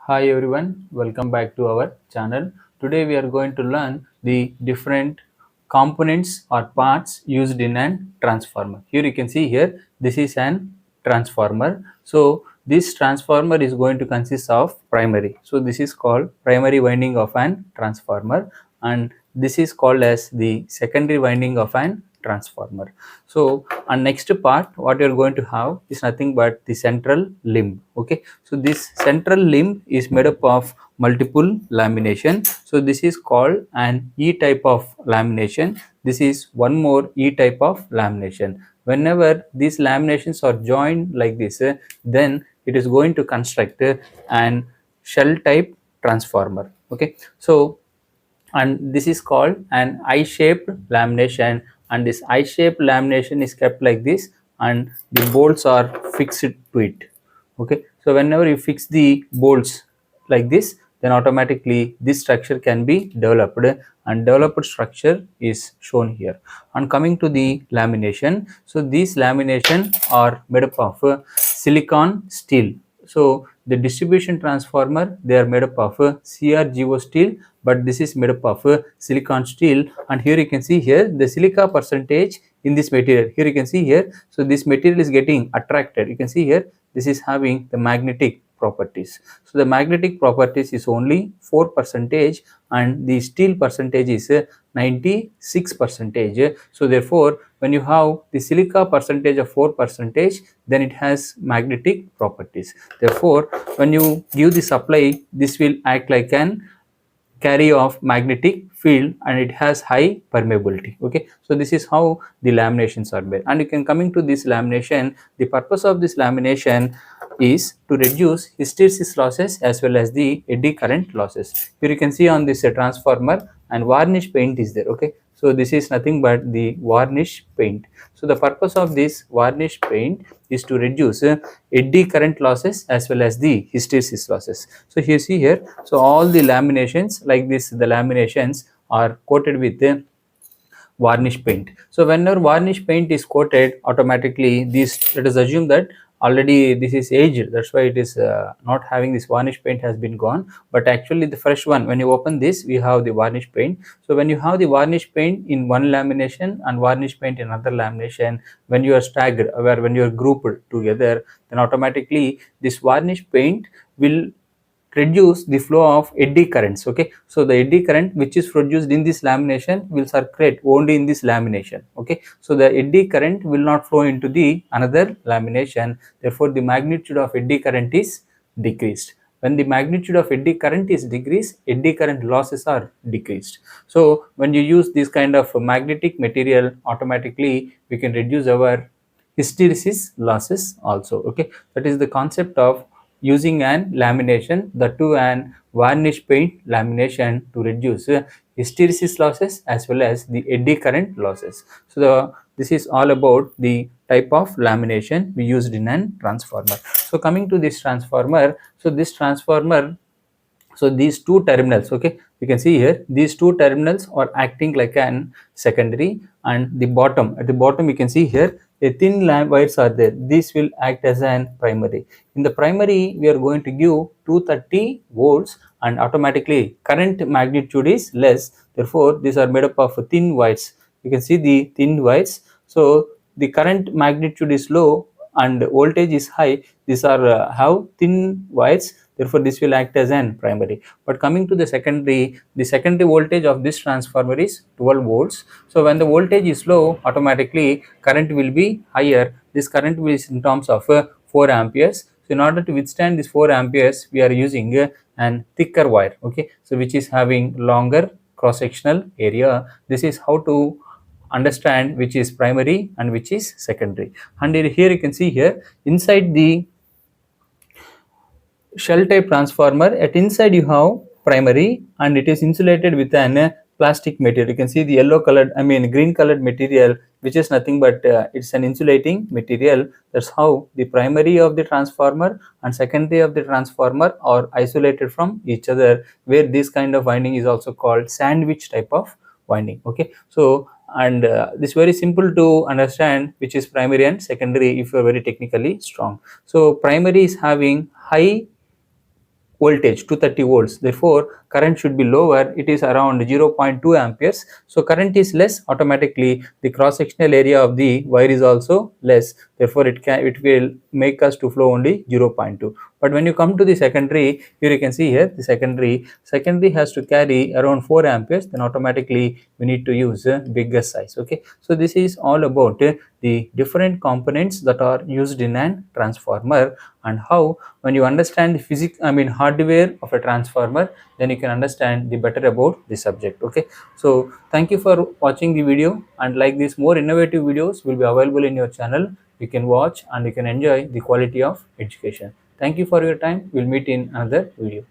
Hi everyone, welcome back to our channel. Today we are going to learn the different components or parts used in an transformer. Here you can see here, this is an transformer. So this transformer is going to consist of primary. So this is called primary winding of an transformer, and this is called as the secondary winding of an transformer. So and next part what you are going to have is nothing but the central limb. Okay, so this central limb is made up of multiple lamination. So this is called an E type of lamination. This is one more E type of lamination. Whenever these laminations are joined like this, then it is going to construct an shell type transformer. Okay, so and this is called an I-shaped lamination, and this I-shaped lamination is kept like this and the bolts are fixed to it. Okay, so whenever you fix the bolts like this, then automatically this structure can be developed, and developed structure is shown here. And coming to the lamination, so these lamination are made up of silicon steel. So the distribution transformer, they are made up of CRGO steel, but this is made up of silicon steel. And here you can see here the silica percentage in this material. Here you can see here, so this material is getting attracted. You can see here, this is having the magnetic properties. So the magnetic properties is only 4 percentage, and the steel percentage is 96 percentage. So therefore, when you have the silica percentage of 4 percentage, then it has magnetic properties. Therefore, when you give the supply, this will act like an carry of magnetic field, and it has high permeability. Okay, so this is how the laminations are made. And you can coming to this lamination, the purpose of this lamination is to reduce hysteresis losses as well as the eddy current losses. Here you can see on this transformer, and varnish paint is there. Okay, so this is nothing but the varnish paint. So the purpose of this varnish paint is to reduce eddy current losses as well as the hysteresis losses. So here see here, so all the laminations like this, the laminations are coated with varnish paint. So whenever varnish paint is coated, automatically this, let us assume that already this is aged, that's why it is not having this varnish paint has been gone, but actually the fresh one, when you open this, we have the varnish paint. So when you have the varnish paint in one lamination and varnish paint in another lamination, when you are staggered, or when you are grouped together, then automatically this varnish paint will reduce the flow of eddy currents. Okay, so the eddy current which is produced in this lamination will circulate only in this lamination. Okay, so the eddy current will not flow into the another lamination. Therefore the magnitude of eddy current is decreased. When the magnitude of eddy current is decreased, eddy current losses are decreased. So when you use this kind of magnetic material, automatically we can reduce our hysteresis losses also. Okay, that is the concept of using an lamination, that too an varnish paint lamination, to reduce hysteresis losses as well as the eddy current losses. So this is all about the type of lamination we used in an transformer. So coming to this transformer, so this transformer, so these two terminals, okay, you can see here, these two terminals are acting like an secondary, and the bottom, at the bottom you can see here, a thin wires are there. This will act as an primary. In the primary, we are going to give 230 volts, and automatically current magnitude is less. Therefore, these are made up of thin wires. You can see the thin wires. So the current magnitude is low and voltage is high. These are have thin wires. Therefore, this will act as an primary. But coming to the secondary voltage of this transformer is 12 volts. So when the voltage is low, automatically current will be higher. This current will is in terms of 4 amperes. So in order to withstand this 4 amperes, we are using an thicker wire. Okay, so which is having longer cross sectional area. This is how to understand which is primary and which is secondary. And here you can see here, inside the shell type transformer, at inside you have primary, and it is insulated with an plastic material. You can see the yellow colored, I mean green colored material, which is nothing but it's an insulating material. That's how the primary of the transformer and secondary of the transformer are isolated from each other, where this kind of winding is also called sandwich type of winding. Okay, so and this very simple to understand which is primary and secondary if you are very technically strong. So primary is having high voltage 230 volts, therefore current should be lower, it is around 0.2 amperes. So current is less, automatically the cross sectional area of the wire is also less, therefore it will make us to flow only 0.2. But when you come to the secondary, here you can see here the secondary has to carry around 4 amperes, then automatically we need to use a bigger size. Okay, so this is all about the different components that are used in an transformer, and how when you understand the physics, hardware of a transformer, then you can understand the better about the subject. Okay, so thank you for watching the video, and like this more innovative videos will be available in your channel. You can watch and you can enjoy the quality of education. Thank you for your time. We'll meet in another video.